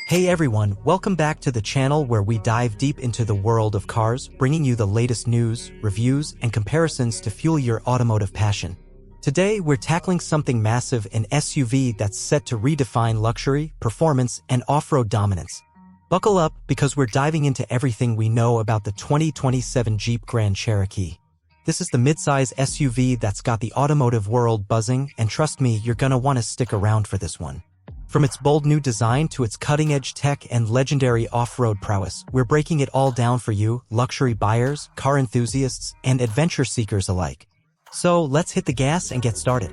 Hey everyone, welcome back to the channel where we dive deep into the world of cars, bringing you the latest news, reviews, and comparisons to fuel your automotive passion. Today, we're tackling something massive, an SUV that's set to redefine luxury, performance, and off-road dominance. Buckle up, because we're diving into everything we know about the 2027 Jeep Grand Cherokee. This is the midsize SUV that's got the automotive world buzzing, and trust me, you're gonna want to stick around for this one. From its bold new design to its cutting-edge tech and legendary off-road prowess, we're breaking it all down for you, luxury buyers, car enthusiasts, and adventure seekers alike. So let's hit the gas and get started.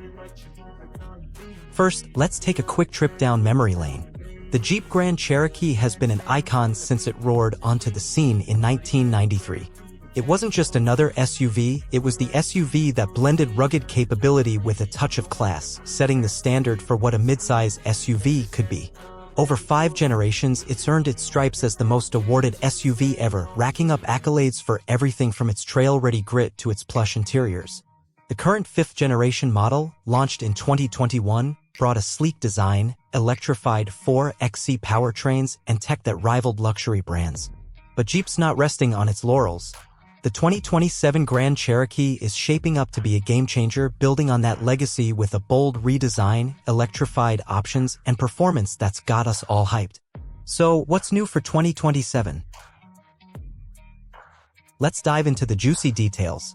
First, let's take a quick trip down memory lane. The Jeep Grand Cherokee has been an icon since it roared onto the scene in 1993. It wasn't just another SUV, it was the SUV that blended rugged capability with a touch of class, setting the standard for what a midsize SUV could be. Over 5 generations, it's earned its stripes as the most awarded SUV ever, racking up accolades for everything from its trail-ready grit to its plush interiors. The current 5th-generation model, launched in 2021, brought a sleek design, electrified 4xe powertrains, and tech that rivaled luxury brands. But Jeep's not resting on its laurels. The 2027 Grand Cherokee is shaping up to be a game-changer, building on that legacy with a bold redesign, electrified options, and performance that's got us all hyped. So, what's new for 2027? Let's dive into the juicy details.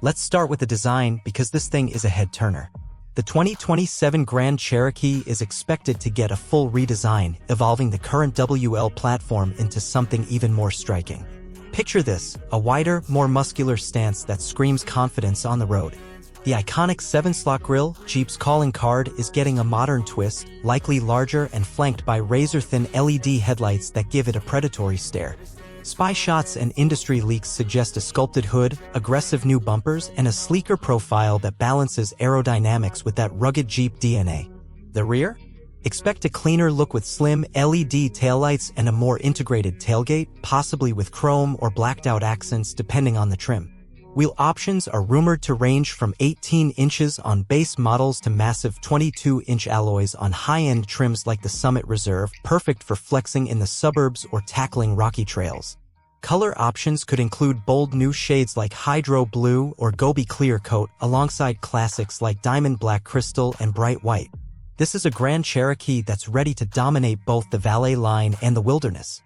Let's start with the design, because this thing is a head-turner. The 2027 Grand Cherokee is expected to get a full redesign, evolving the current WL platform into something even more striking. Picture this, a wider, more muscular stance that screams confidence on the road. The iconic 7-slot grille, Jeep's calling card, is getting a modern twist, likely larger and flanked by razor-thin LED headlights that give it a predatory stare. Spy shots and industry leaks suggest a sculpted hood, aggressive new bumpers, and a sleeker profile that balances aerodynamics with that rugged Jeep DNA. The rear? Expect a cleaner look with slim LED taillights and a more integrated tailgate, possibly with chrome or blacked-out accents depending on the trim. Wheel options are rumored to range from 18 inches on base models to massive 22-inch alloys on high-end trims like the Summit Reserve, perfect for flexing in the suburbs or tackling rocky trails. Color options could include bold new shades like Hydro Blue or Gobi Clear Coat, alongside classics like Diamond Black Crystal and Bright White. This is a Grand Cherokee that's ready to dominate both the valet line and the wilderness.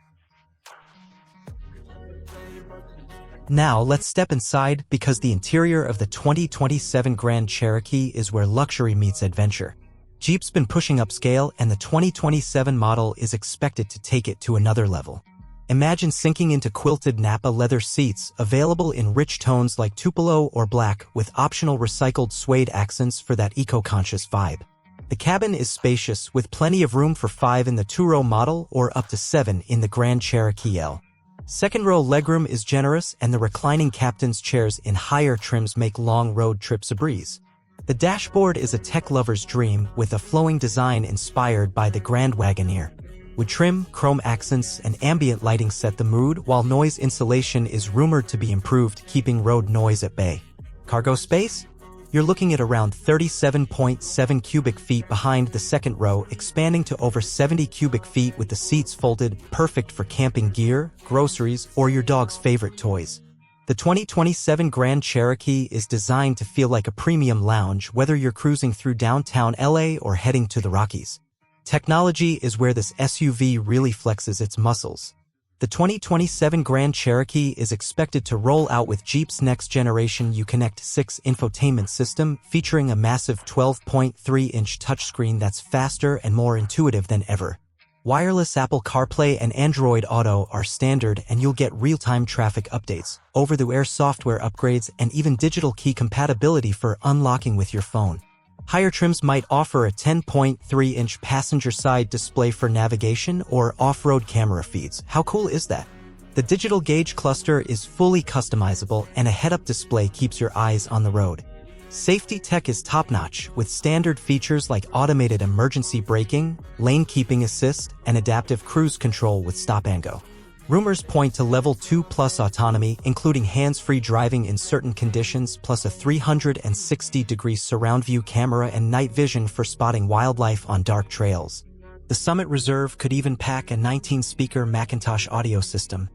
Now let's step inside, because the interior of the 2027 Grand Cherokee is where luxury meets adventure. Jeep's been pushing upscale, and the 2027 model is expected to take it to another level. Imagine sinking into quilted Napa leather seats, available in rich tones like Tupelo or black, with optional recycled suede accents for that eco-conscious vibe. The cabin is spacious, with plenty of room for 5 in the 2-row model or up to 7 in the Grand Cherokee L. Second-row legroom is generous, and the reclining captain's chairs in higher trims make long road trips a breeze. The dashboard is a tech lover's dream, with a flowing design inspired by the Grand Wagoneer. With trim, chrome accents, and ambient lighting set the mood, while noise insulation is rumored to be improved, keeping road noise at bay. Cargo space? You're looking at around 37.7 cubic feet behind the second row, expanding to over 70 cubic feet with the seats folded, perfect for camping gear, groceries, or your dog's favorite toys. The 2027 Grand Cherokee is designed to feel like a premium lounge, whether you're cruising through downtown LA or heading to the Rockies. Technology is where this SUV really flexes its muscles. The 2027 Grand Cherokee is expected to roll out with Jeep's next-generation Uconnect 6 infotainment system, featuring a massive 12.3-inch touchscreen that's faster and more intuitive than ever. Wireless Apple CarPlay and Android Auto are standard, and you'll get real-time traffic updates, over-the-air software upgrades, and even digital key compatibility for unlocking with your phone. Higher trims might offer a 10.3-inch passenger-side display for navigation or off-road camera feeds. How cool is that? The digital gauge cluster is fully customizable, and a head-up display keeps your eyes on the road. Safety tech is top-notch, with standard features like automated emergency braking, lane keeping assist, and adaptive cruise control with stop-and-go. Rumors point to Level 2 Plus autonomy, including hands-free driving in certain conditions, plus a 360-degree surround view camera and night vision for spotting wildlife on dark trails. The Summit Reserve could even pack a 19-speaker Macintosh audio system,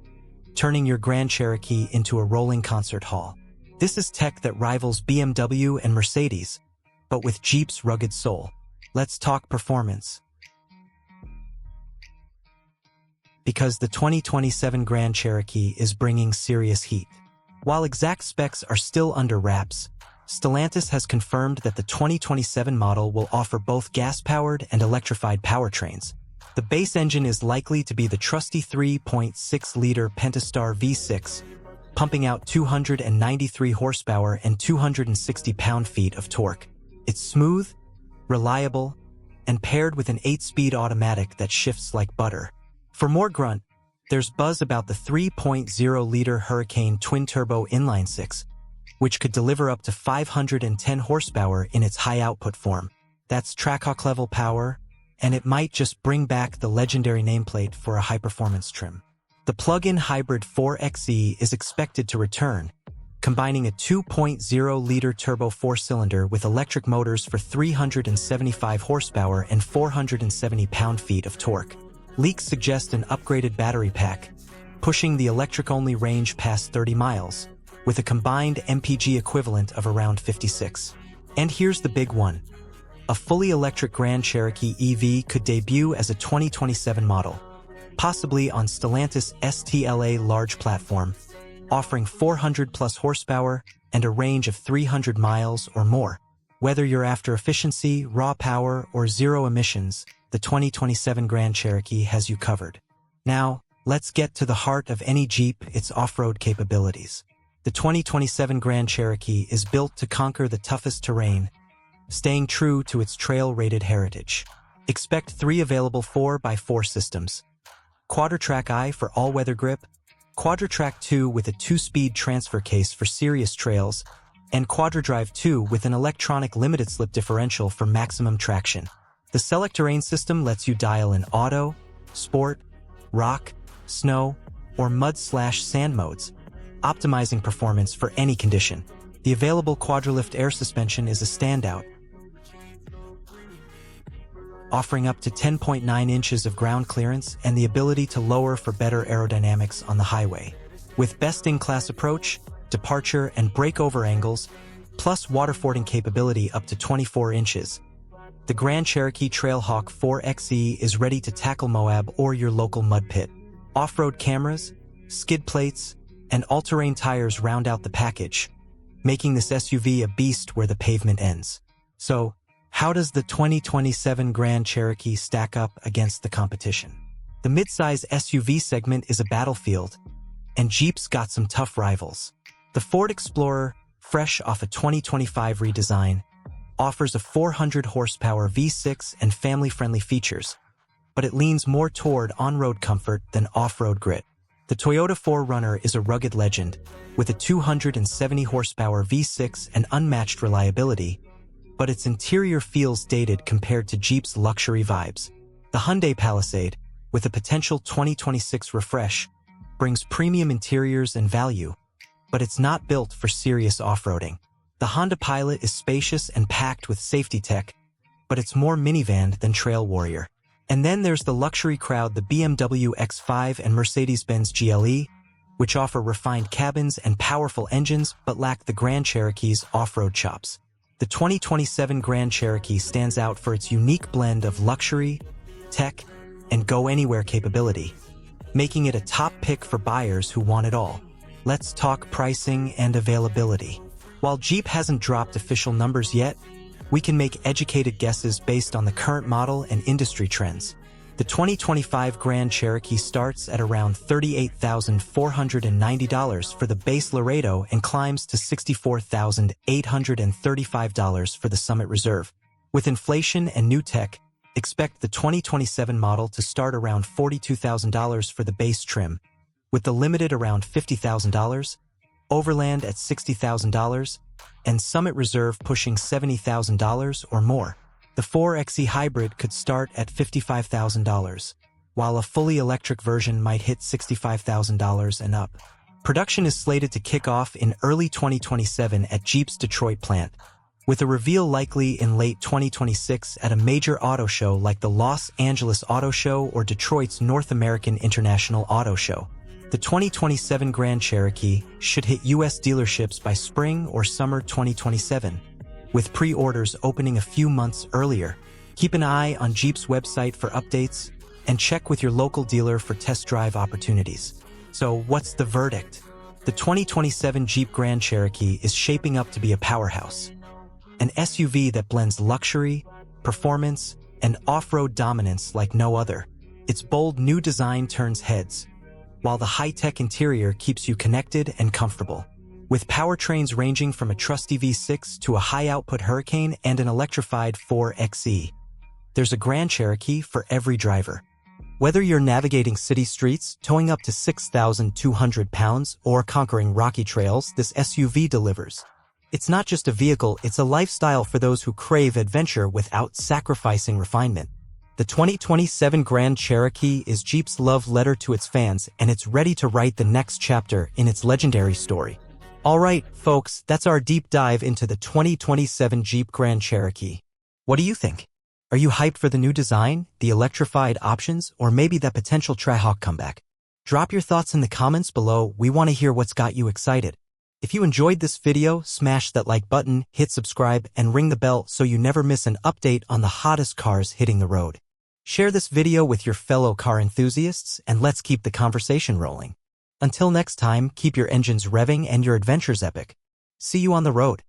turning your Grand Cherokee into a rolling concert hall. This is tech that rivals BMW and Mercedes, but with Jeep's rugged soul. Let's talk performance. Because the 2027 Grand Cherokee is bringing serious heat. While exact specs are still under wraps, Stellantis has confirmed that the 2027 model will offer both gas-powered and electrified powertrains. The base engine is likely to be the trusty 3.6-liter Pentastar V6, pumping out 293 horsepower and 260 pound-feet of torque. It's smooth, reliable, and paired with an 8-speed automatic that shifts like butter. For more grunt, there's buzz about the 3.0-liter Hurricane twin-turbo inline-six, which could deliver up to 510 horsepower in its high-output form. That's Trailhawk-level power, and it might just bring back the legendary nameplate for a high-performance trim. The plug-in hybrid 4xe is expected to return, combining a 2.0-liter turbo four-cylinder with electric motors for 375 horsepower and 470 pound-feet of torque. Leaks suggest an upgraded battery pack, pushing the electric-only range past 30 miles, with a combined MPG equivalent of around 56. And here's the big one. A fully electric Grand Cherokee EV could debut as a 2027 model, possibly on Stellantis STLA large platform, offering 400-plus horsepower and a range of 300 miles or more. Whether you're after efficiency, raw power, or zero emissions, the 2027 Grand Cherokee has you covered. Now, let's get to the heart of any Jeep, its off-road capabilities. The 2027 Grand Cherokee is built to conquer the toughest terrain, staying true to its trail-rated heritage. Expect 3 available 4x4 systems. Quadra-Track I for all-weather grip, Quadra-Track 2 with a 2-speed transfer case for serious trails, and Quadra-Drive 2 with an electronic limited-slip differential for maximum traction. The Select Terrain system lets you dial in auto, sport, rock, snow, or mud/sand modes, optimizing performance for any condition. The available Quadralift air suspension is a standout, offering up to 10.9 inches of ground clearance and the ability to lower for better aerodynamics on the highway. With best-in-class approach, departure, and breakover angles, plus waterfording capability up to 24 inches, the Grand Cherokee Trailhawk 4xe is ready to tackle Moab or your local mud pit. Off-road cameras, skid plates, and all-terrain tires round out the package, making this SUV a beast where the pavement ends. So, how does the 2027 Grand Cherokee stack up against the competition? The midsize SUV segment is a battlefield, and Jeep's got some tough rivals. The Ford Explorer, fresh off a 2025 redesign, offers a 400-horsepower V6 and family-friendly features, but it leans more toward on-road comfort than off-road grit. The Toyota 4Runner is a rugged legend, with a 270-horsepower V6 and unmatched reliability, but its interior feels dated compared to Jeep's luxury vibes. The Hyundai Palisade, with a potential 2026 refresh, brings premium interiors and value, but it's not built for serious off-roading. The Honda Pilot is spacious and packed with safety tech, but it's more minivan than trail warrior. And then there's the luxury crowd, the BMW X5 and Mercedes-Benz GLE, which offer refined cabins and powerful engines but lack the Grand Cherokee's off-road chops. The 2027 Grand Cherokee stands out for its unique blend of luxury, tech, and go-anywhere capability, making it a top pick for buyers who want it all. Let's talk pricing and availability. While Jeep hasn't dropped official numbers yet, we can make educated guesses based on the current model and industry trends. The 2025 Grand Cherokee starts at around $38,490 for the base Laredo and climbs to $64,835 for the Summit Reserve. With inflation and new tech, expect the 2027 model to start around $42,000 for the base trim, with the Limited around $50,000, Overland at $60,000, and Summit Reserve pushing $70,000 or more. The 4xe Hybrid could start at $55,000, while a fully electric version might hit $65,000 and up. Production is slated to kick off in early 2027 at Jeep's Detroit plant, with a reveal likely in late 2026 at a major auto show like the Los Angeles Auto Show or Detroit's North American International Auto Show. The 2027 Grand Cherokee should hit U.S. dealerships by spring or summer 2027, with pre-orders opening a few months earlier. Keep an eye on Jeep's website for updates and check with your local dealer for test drive opportunities. So what's the verdict? The 2027 Jeep Grand Cherokee is shaping up to be a powerhouse. An SUV that blends luxury, performance, and off-road dominance like no other. Its bold new design turns heads, while the high-tech interior keeps you connected and comfortable. With powertrains ranging from a trusty V6 to a high-output Hurricane and an electrified 4xe, there's a Grand Cherokee for every driver. Whether you're navigating city streets, towing up to 6,200 pounds, or conquering rocky trails, this SUV delivers. It's not just a vehicle, it's a lifestyle for those who crave adventure without sacrificing refinement. The 2027 Grand Cherokee is Jeep's love letter to its fans, and it's ready to write the next chapter in its legendary story. Alright, folks, that's our deep dive into the 2027 Jeep Grand Cherokee. What do you think? Are you hyped for the new design, the electrified options, or maybe that potential Trailhawk comeback? Drop your thoughts in the comments below. We want to hear what's got you excited. If you enjoyed this video, smash that like button, hit subscribe, and ring the bell so you never miss an update on the hottest cars hitting the road. Share this video with your fellow car enthusiasts, and let's keep the conversation rolling. Until next time, keep your engines revving and your adventures epic. See you on the road.